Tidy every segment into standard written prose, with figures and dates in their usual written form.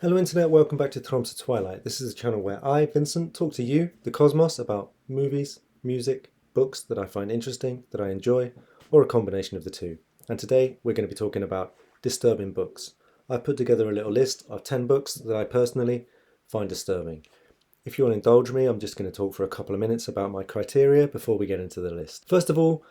Hello Internet, welcome back to Tromsø Twilight. This is a channel where I, Vincent, talk to you, the cosmos, about movies, music, books that I find interesting, that I enjoy, or a combination of the two. And today we're going to be talking about disturbing books. I've put together a little list of 10 books that I personally find disturbing. If you want to indulge me, I'm just going to talk for a couple of minutes about my criteria before we get into the list. First of all,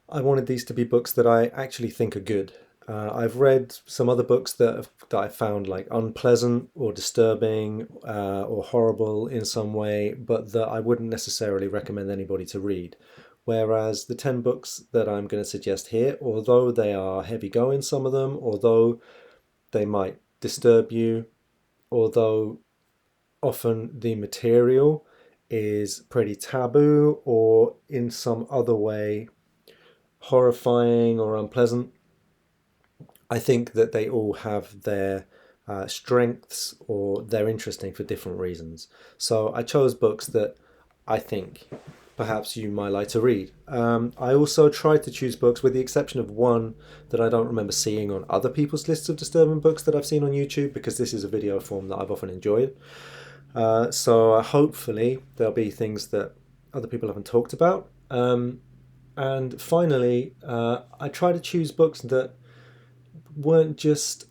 I wanted these to be books that I actually think are good. I've read some other books that I found like unpleasant or disturbing or horrible in some way, but that I wouldn't necessarily recommend anybody to read. Whereas the 10 books that I'm going to suggest here, although they are heavy going, some of them, although they might disturb you, although often the material is pretty taboo or in some other way horrifying or unpleasant, I think that they all have their strengths or they're interesting for different reasons. So I chose books that I think perhaps you might like to read. I also tried to choose books, with the exception of one that I don't remember seeing on other people's lists of disturbing books that I've seen on YouTube, because this is a video form that I've often enjoyed. So hopefully there'll be things that other people haven't talked about. And finally, I try to choose books that weren't just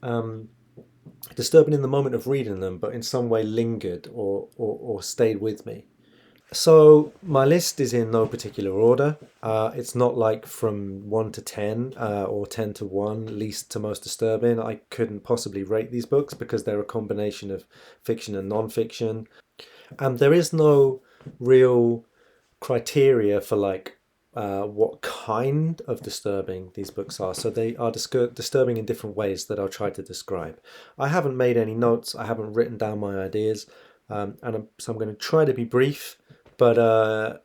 disturbing in the moment of reading them, but in some way lingered or stayed with me. So my list is in no particular order. It's not like from 1 to 10 or 10 to 1, least to most disturbing. I couldn't possibly rate these books because they're a combination of fiction and non-fiction. And there is no real criteria for like what kind of disturbing these books are. So they are disturbing in different ways that I'll try to describe. I haven't made any notes. I haven't written down my ideas. So I'm going to try to be brief, but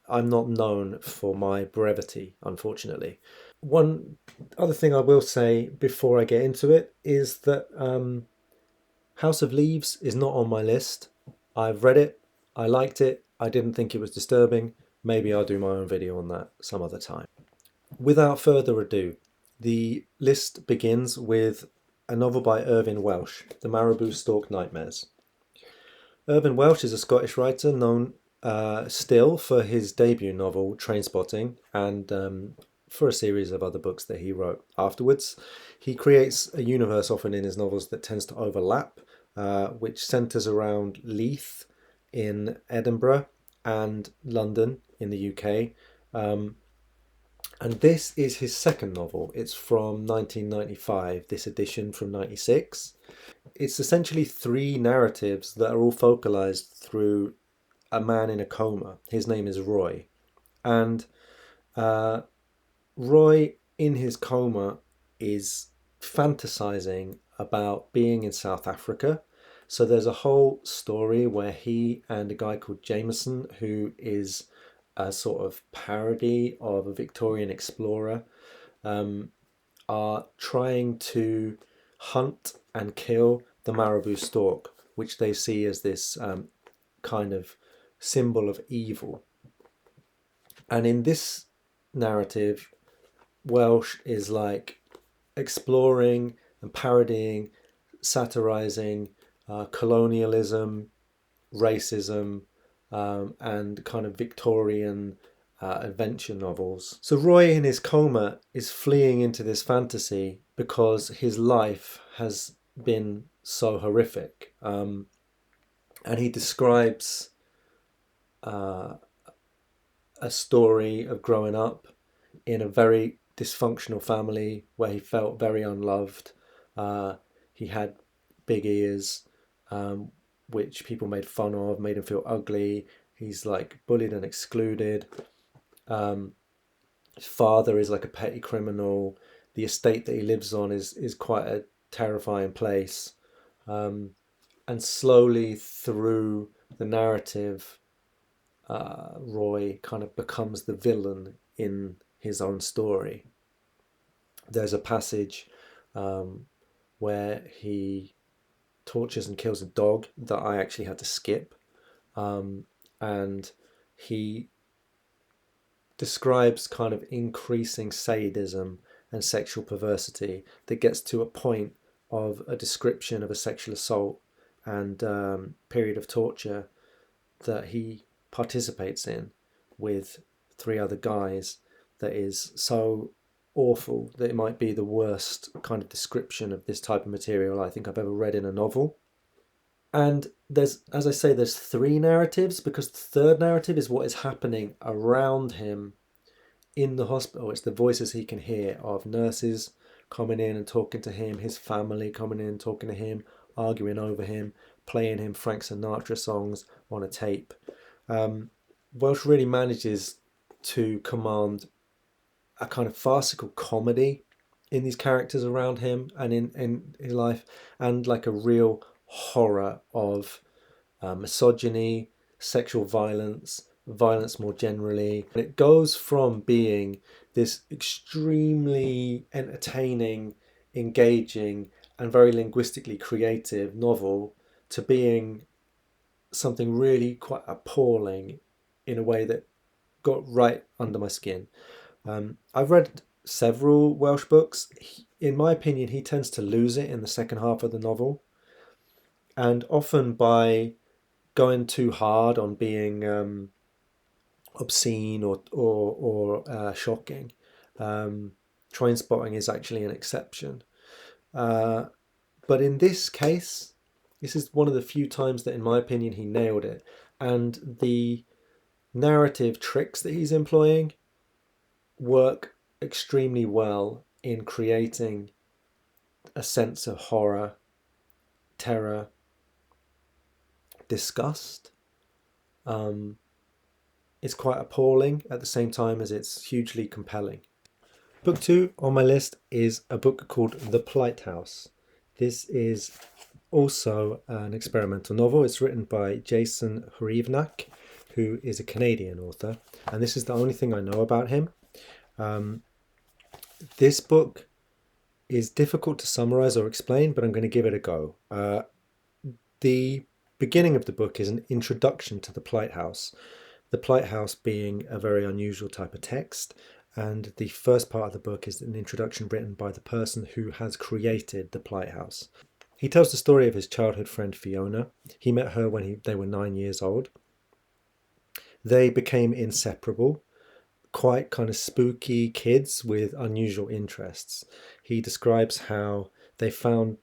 I'm not known for my brevity, unfortunately. One other thing I will say before I get into it is that House of Leaves is not on my list. I've read it. I liked it. I didn't think it was disturbing. Maybe I'll do my own video on that some other time. Without further ado, the list begins with a novel by Irvine Welsh, The Marabou Stork Nightmares. Irvine Welsh is a Scottish writer known still for his debut novel, Trainspotting, and for a series of other books that he wrote afterwards. He creates a universe often in his novels that tends to overlap, which centres around Leith in Edinburgh and London in the UK. And this is his second novel. It's from 1995, this edition from 96. It's essentially three narratives that are all focalized through a man in a coma. His name is Roy. And Roy, in his coma, is fantasizing about being in South Africa. So there's a whole story where he and a guy called Jameson, who is a sort of parody of a Victorian explorer, are trying to hunt and kill the Marabou stork, which they see as this kind of symbol of evil. And in this narrative, Welsh is like exploring and parodying, satirizing colonialism, racism, and kind of Victorian adventure novels. So Roy in his coma is fleeing into this fantasy because his life has been so horrific. And he describes a story of growing up in a very dysfunctional family where he felt very unloved. He had big ears, which people made fun of, made him feel ugly. He's like bullied and excluded. His father is like a petty criminal. The estate that he lives on is quite a terrifying place. And slowly through the narrative, Roy kind of becomes the villain in his own story. There's a passage where he tortures and kills a dog that I actually had to skip, and he describes kind of increasing sadism and sexual perversity that gets to a point of a description of a sexual assault and period of torture that he participates in with 3 other guys that is so awful that it might be the worst kind of description of this type of material I think I've ever read in a novel. And there's, as I say, there's 3 narratives, because the third narrative is what is happening around him in the hospital. It's the voices he can hear of nurses coming in and talking to him, his family coming in and talking to him, arguing over him, playing him Frank Sinatra songs on a tape. Welsh really manages to command a kind of farcical comedy in these characters around him and in his life, and like a real horror of misogyny, sexual violence, violence more generally. And it goes from being this extremely entertaining, engaging, and very linguistically creative novel to being something really quite appalling in a way that got right under my skin. I've read several Welsh books. In my opinion, he tends to lose it in the second half of the novel, and often by going too hard on being obscene or shocking. Train spotting is actually an exception. But in this case, this is one of the few times that, in my opinion, he nailed it. And the narrative tricks that he's employing work extremely well in creating a sense of horror, terror, disgust. It's quite appalling at the same time as it's hugely compelling. Book 2 on my list is a book called The Plight House. This is also an experimental novel. It's written by Jason Hrivnak, who is a Canadian author, and this is the only thing I know about him. This book is difficult to summarize or explain, but I'm going to give it a go. The beginning of the book is an introduction to the Plight House. The Plight House being a very unusual type of text, and the first part of the book is an introduction written by the person who has created the Plight House. He tells the story of his childhood friend Fiona. He met her when they were 9 years old. They became inseparable, quite kind of spooky kids with unusual interests. He describes how they found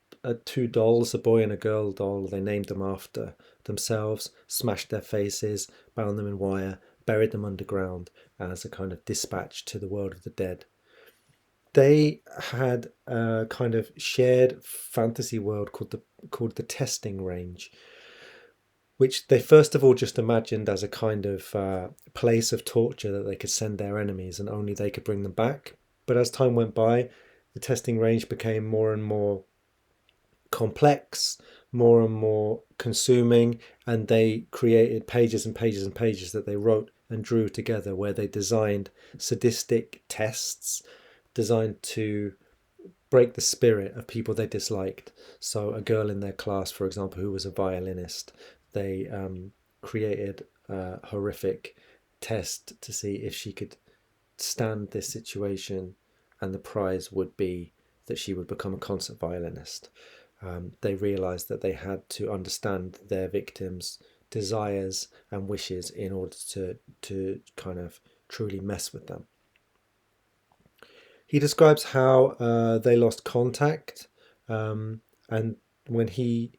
2 dolls, a boy and a girl doll. They named them after themselves, smashed their faces, bound them in wire, buried them underground as a kind of dispatch to the world of the dead. They had a kind of shared fantasy world called the testing range, which they first of all just imagined as a kind of place of torture that they could send their enemies and only they could bring them back. But as time went by, the testing range became more and more complex, more and more consuming, and they created pages and pages and pages that they wrote and drew together, where they designed sadistic tests designed to break the spirit of people they disliked. So a girl in their class, for example, who was a violinist, they created a horrific test to see if she could stand this situation, and the prize would be that she would become a concert violinist. They realized that they had to understand their victims' desires and wishes in order to kind of truly mess with them. He describes how they lost contact, and when he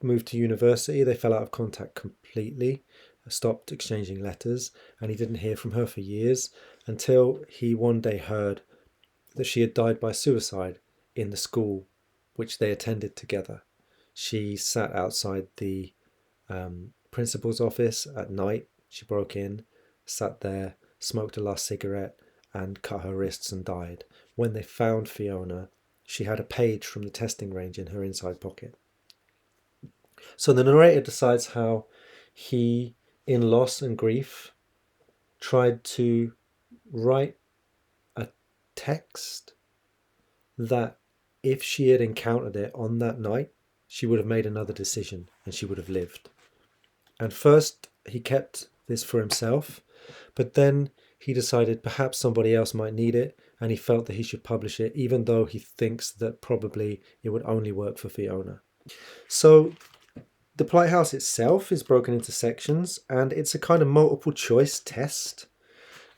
moved to university, they fell out of contact completely, stopped exchanging letters, and he didn't hear from her for years, until he one day heard that she had died by suicide in the school which they attended together. She sat outside the principal's office at night. She broke in, sat there, smoked a last cigarette, and cut her wrists and died. When they found Fiona, she had a page from the testing range in her inside pocket. So the narrator decides how he, in loss and grief, tried to write a text that, if she had encountered it on that night, she would have made another decision and she would have lived. And first he kept this for himself, but then he decided perhaps somebody else might need it, and he felt that he should publish it, even though he thinks that probably it would only work for Fiona. So The Plight House itself is broken into sections, and it's a kind of multiple choice test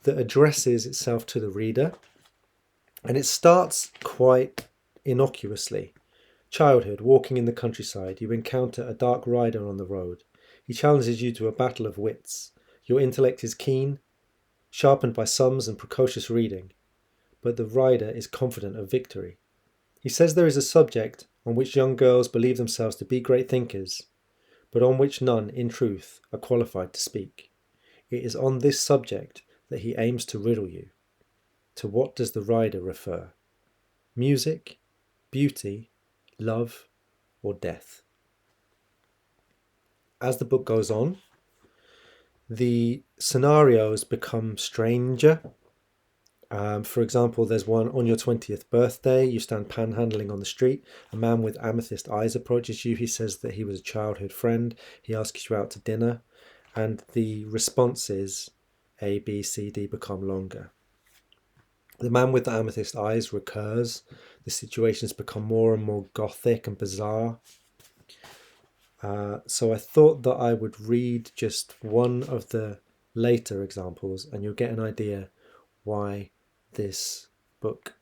that addresses itself to the reader. And it starts quite innocuously. Childhood, walking in the countryside, you encounter a dark rider on the road. He challenges you to a battle of wits. Your intellect is keen, sharpened by sums and precocious reading, but the rider is confident of victory. He says there is a subject on which young girls believe themselves to be great thinkers, but on which none, in truth, are qualified to speak. It is on this subject that he aims to riddle you. To what does the rider refer? Music, beauty, love, or death? As the book goes on, the scenarios become stranger. For example, there's one: on your 20th birthday, you stand panhandling on the street. A man with amethyst eyes approaches you. He says that he was a childhood friend. He asks you out to dinner. And the responses A, B, C, D become longer. The man with the amethyst eyes recurs. The situations become more and more gothic and bizarre. So I thought that I would read just one of the later examples, and you'll get an idea why this book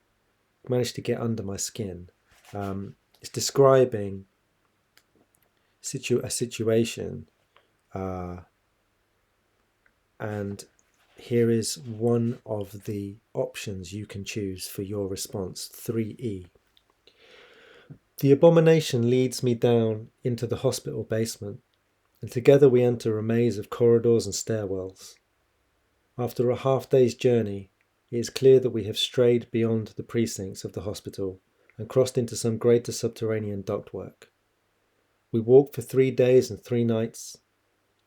managed to get under my skin. It's describing a situation, and here is one of the options you can choose for your response, 3E. The abomination leads me down into the hospital basement, and together we enter a maze of corridors and stairwells. After a half-day's journey, it is clear that we have strayed beyond the precincts of the hospital and crossed into some greater subterranean ductwork. We walk for 3 days and 3 nights.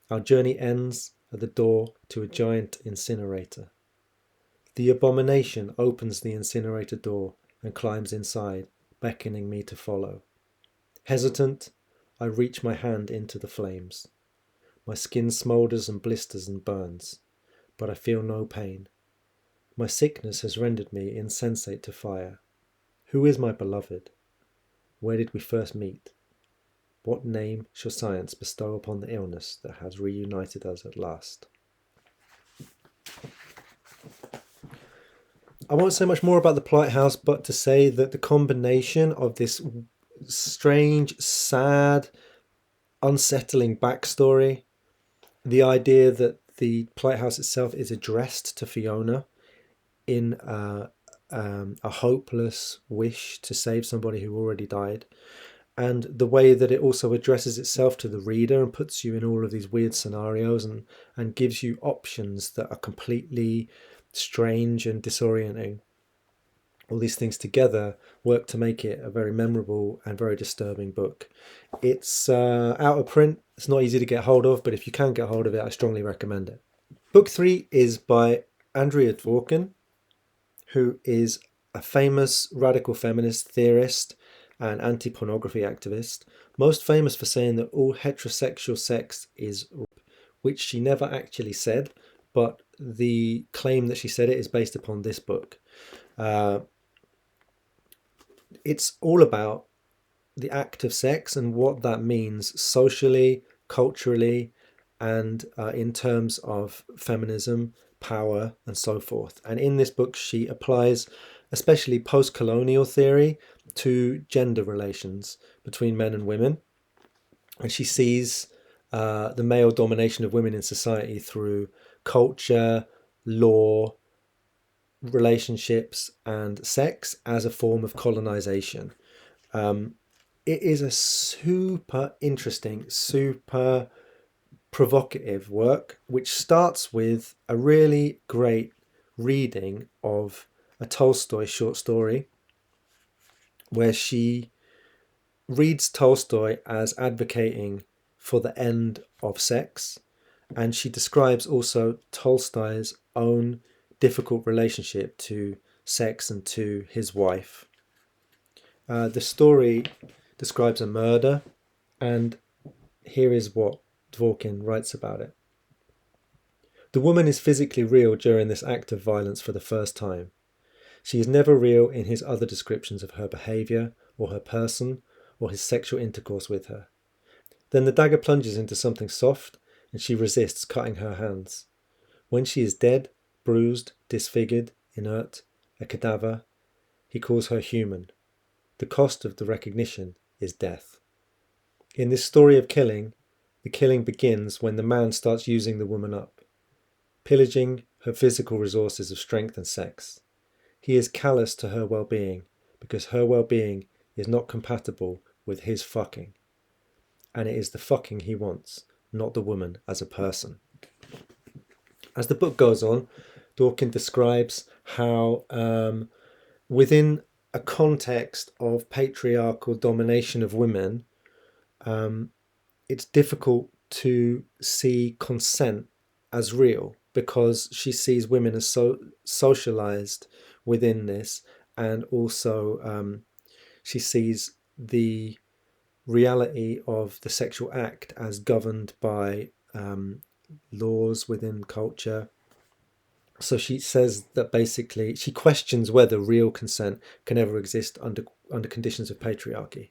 Our journey ends at the door to a giant incinerator. The abomination opens the incinerator door and climbs inside, beckoning me to follow. Hesitant, I reach my hand into the flames. My skin smoulders and blisters and burns, but I feel no pain. My sickness has rendered me insensate to fire. Who is my beloved? Where did we first meet? What name shall science bestow upon the illness that has reunited us at last? I won't say much more about the Plight House, but to say that the combination of this strange, sad, unsettling backstory, the idea that the Plight House itself is addressed to Fiona in a hopeless wish to save somebody who already died, and the way that it also addresses itself to the reader and puts you in all of these weird scenarios and gives you options that are completely strange and disorienting. All these things together work to make it a very memorable and very disturbing book. It's out of print. It's not easy to get hold of, but if you can get hold of it, I strongly recommend it. Book 3 is by Andrea Dworkin, who is a famous radical feminist theorist and anti-pornography activist, most famous for saying that all heterosexual sex is rape, which she never actually said, but the claim that she said it is based upon this book. It's all about the act of sex and what that means socially, culturally, and in terms of feminism, power, and so forth. And in this book, she applies especially post-colonial theory to gender relations between men and women. And she sees the male domination of women in society through culture, law, relationships, and sex as a form of colonization. It is a super interesting, super provocative work, which starts with a really great reading of a Tolstoy short story, where she reads Tolstoy as advocating for the end of sex, and she describes also Tolstoy's own difficult relationship to sex and to his wife. The story describes a murder, and here is what Dworkin writes about it. The woman is physically real during this act of violence for the first time. She is never real in his other descriptions of her behaviour, or her person, or his sexual intercourse with her. Then the dagger plunges into something soft, and she resists, cutting her hands. When she is dead, bruised, disfigured, inert, a cadaver, he calls her human. The cost of the recognition is death. In this story of killing, the killing begins when the man starts using the woman up, pillaging her physical resources of strength and sex. He is callous to her well-being because her well-being is not compatible with his fucking. And it is the fucking he wants, not the woman as a person. As the book goes on, Dworkin describes how within a context of patriarchal domination of women, it's difficult to see consent as real because she sees women as so socialized within this, and also she sees the reality of the sexual act as governed by laws within culture. So she says that basically she questions whether real consent can ever exist under conditions of patriarchy.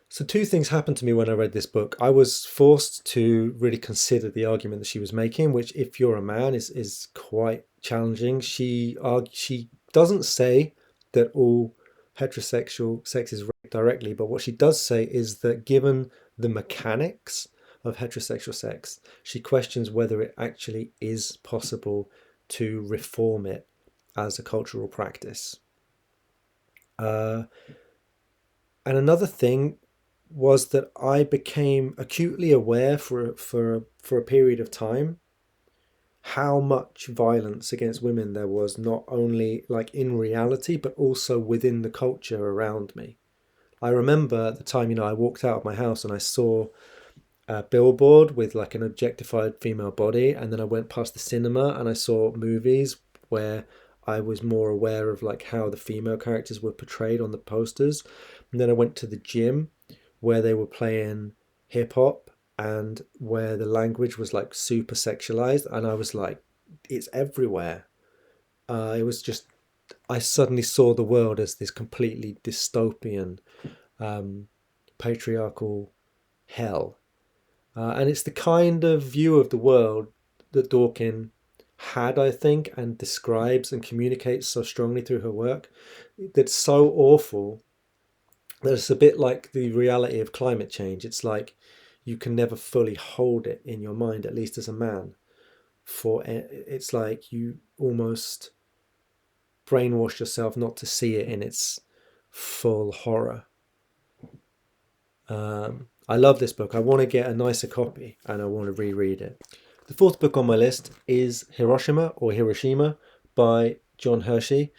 So two things happened to me when I read this book. I was forced to really consider the argument that she was making, which if you're a man is quite challenging. She doesn't say that all heterosexual sex is rape directly, but what she does say is that given the mechanics of heterosexual sex, she questions whether it actually is possible to reform it as a cultural practice. And another thing was that I became acutely aware for a period of time how much violence against women there was, not only like in reality, but also within the culture around me. I remember at the time, I walked out of my house and I saw a billboard with like an objectified female body, and then I went past the cinema and I saw movies where I was more aware of like how the female characters were portrayed on the posters. And then I went to the gym where they were playing hip hop and where the language was like super sexualized, and I was like, it's everywhere. It was just, I suddenly saw the world as this completely dystopian, patriarchal hell. And it's the kind of view of the world that Dworkin had, I think, and describes and communicates so strongly through her work, that's so awful that it's a bit like the reality of climate change. It's like you can never fully hold it in your mind, at least as a man. It's like you almost brainwash yourself not to see it in its full horror. I love this book. I want to get a nicer copy and I want to reread it. The fourth book on my list is Hiroshima by John Hersey.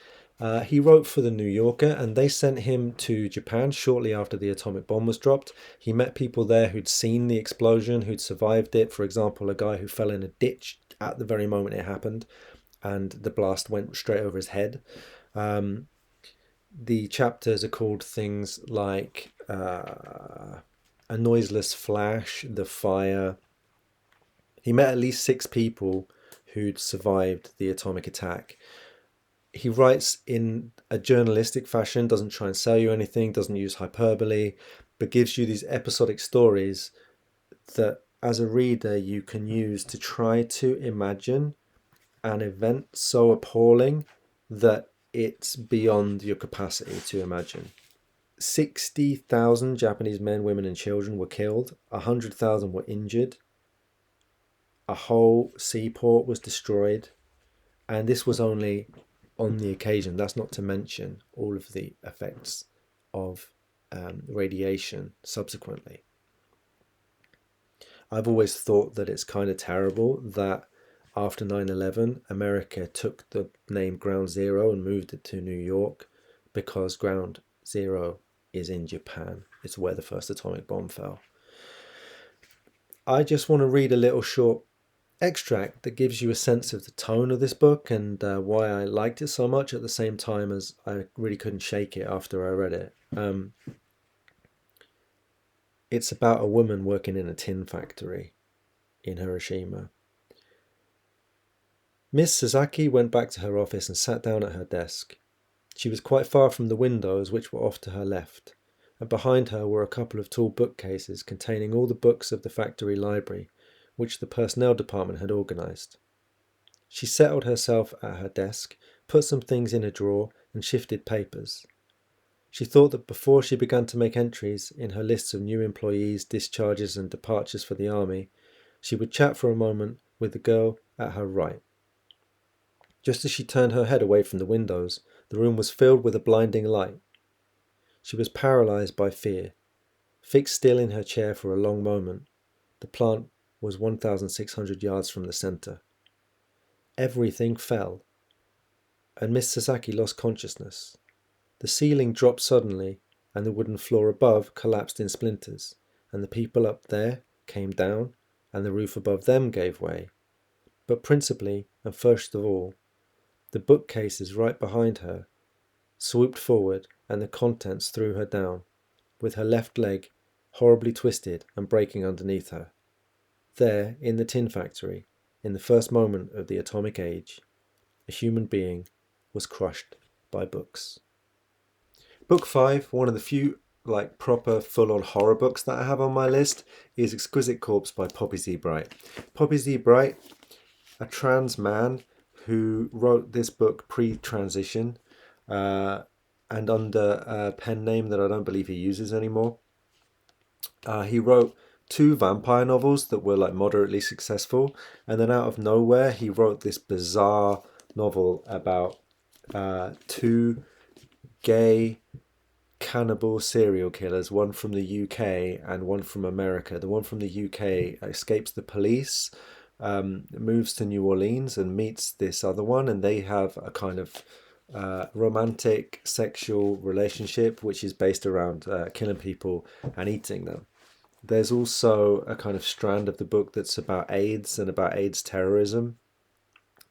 He wrote for the New Yorker, and they sent him to Japan shortly after the atomic bomb was dropped. He met people there who'd seen the explosion, who'd survived it. For example, a guy who fell in a ditch at the very moment it happened, and the blast went straight over his head. The chapters are called things like A Noiseless Flash, The Fire. He met at least 6 people who'd survived the atomic attack. He writes in a journalistic fashion, doesn't try and sell you anything, doesn't use hyperbole, but gives you these episodic stories that as a reader you can use to try to imagine an event so appalling that it's beyond your capacity to imagine. 60,000 Japanese men, women and children were killed, 100,000 were injured, a whole seaport was destroyed, and this was only on the occasion. That's not to mention all of the effects of radiation subsequently. I've always thought that it's kind of terrible that after 9/11, America took the name Ground Zero and moved it to New York, because Ground Zero is in Japan. It's where the first atomic bomb fell. I just want to read a little short extract that gives you a sense of the tone of this book and why I liked it so much, at the same time as I really couldn't shake it after I read it. It's about a woman working in a tin factory in Hiroshima. Miss Sasaki went back to her office and sat down at her desk. She was quite far from the windows, which were off to her left. and behind her were a couple of tall bookcases containing all the books of the factory library, which the personnel department had organised. She settled herself at her desk, put some things in a drawer, and shifted papers. She thought that before she began to make entries in her lists of new employees, discharges, and departures for the army, she would chat for a moment with the girl at her right. Just as she turned her head away from the windows, the room was filled with a blinding light. She was paralysed by fear. Fixed still in her chair for a long moment, the plant was 1,600 yards from the centre. Everything fell, and Miss Sasaki lost consciousness. The ceiling dropped suddenly, and the wooden floor above collapsed in splinters, and the people up there came down, and the roof above them gave way. But principally, and first of all, the bookcases right behind her swooped forward, and the contents threw her down, with her left leg horribly twisted and breaking underneath her. There, in the tin factory, in the first moment of the atomic age, a human being was crushed by books. Book 5, one of the few proper full-on horror books that I have on my list, is Exquisite Corpse by Poppy Z. Brite. Poppy Z. Brite, a trans man who wrote this book pre-transition and under a pen name that I don't believe he uses anymore. He wrote 2 vampire novels that were moderately successful, and then out of nowhere he wrote this bizarre novel about 2 gay cannibal serial killers, one from the UK and one from America. The one from the UK escapes the police, moves to New Orleans and meets this other one, and they have a kind of romantic sexual relationship which is based around killing people and eating them. There's also a kind of strand of the book that's about AIDS and about AIDS terrorism,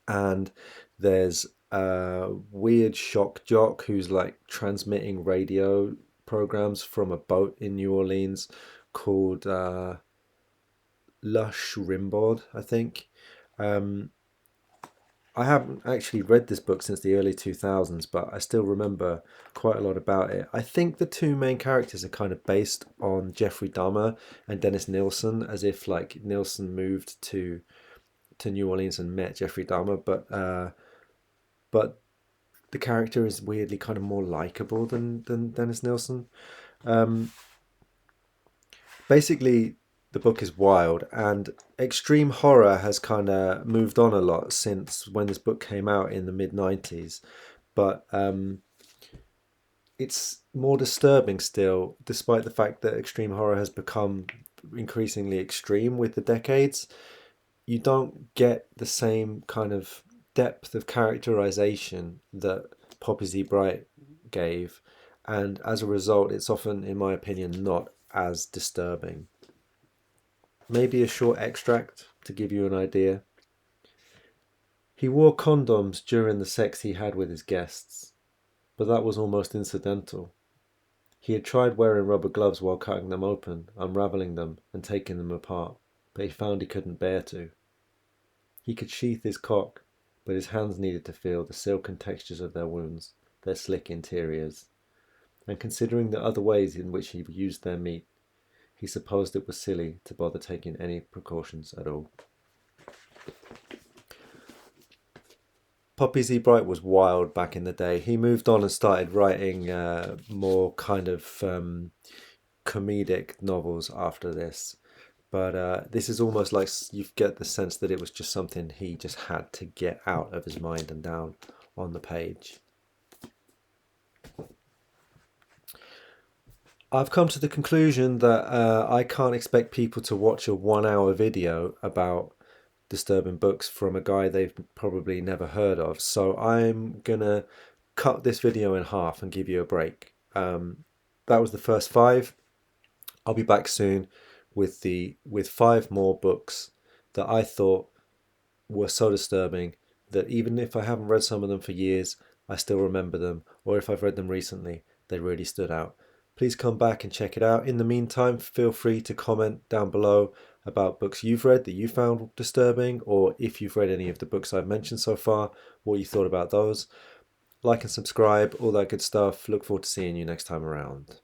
and there's a weird shock jock who's transmitting radio programs from a boat in New Orleans called Lush Rimbaud, I think. I haven't actually read this book since the early 2000s, but I still remember quite a lot about it. I think the 2 main characters are kind of based on Jeffrey Dahmer and Dennis Nilsen, as if Nilsen moved to New Orleans and met Jeffrey Dahmer, but the character is weirdly kind of more likable than Dennis Nilsen. Basically, the book is wild, and extreme horror has kind of moved on a lot since when this book came out in the mid-90s, but it's more disturbing still, despite the fact that extreme horror has become increasingly extreme with the decades. You don't get the same kind of depth of characterization that Poppy Z. Brite gave, and as a result it's often, in my opinion, not as disturbing. Maybe a short extract to give you an idea. He wore condoms during the sex he had with his guests, but that was almost incidental. He had tried wearing rubber gloves while cutting them open, unravelling them and taking them apart, but he found he couldn't bear to. He could sheath his cock, but his hands needed to feel the silken textures of their wounds, their slick interiors. And considering the other ways in which he used their meat, he supposed it was silly to bother taking any precautions at all. Poppy Z. Brite was wild back in the day. He moved on and started writing more kind of comedic novels after this. But this is almost like you get the sense that it was just something he just had to get out of his mind and down on the page. I've come to the conclusion that I can't expect people to watch a 1-hour video about disturbing books from a guy they've probably never heard of. So I'm gonna cut this video in half and give you a break. That was the first 5. I'll be back soon with 5 more books that I thought were so disturbing that even if I haven't read some of them for years, I still remember them, or if I've read them recently, they really stood out. Please come back and check it out. In the meantime, feel free to comment down below about books you've read that you found disturbing, or if you've read any of the books I've mentioned so far, what you thought about those. Like and subscribe, all that good stuff. Look forward to seeing you next time around.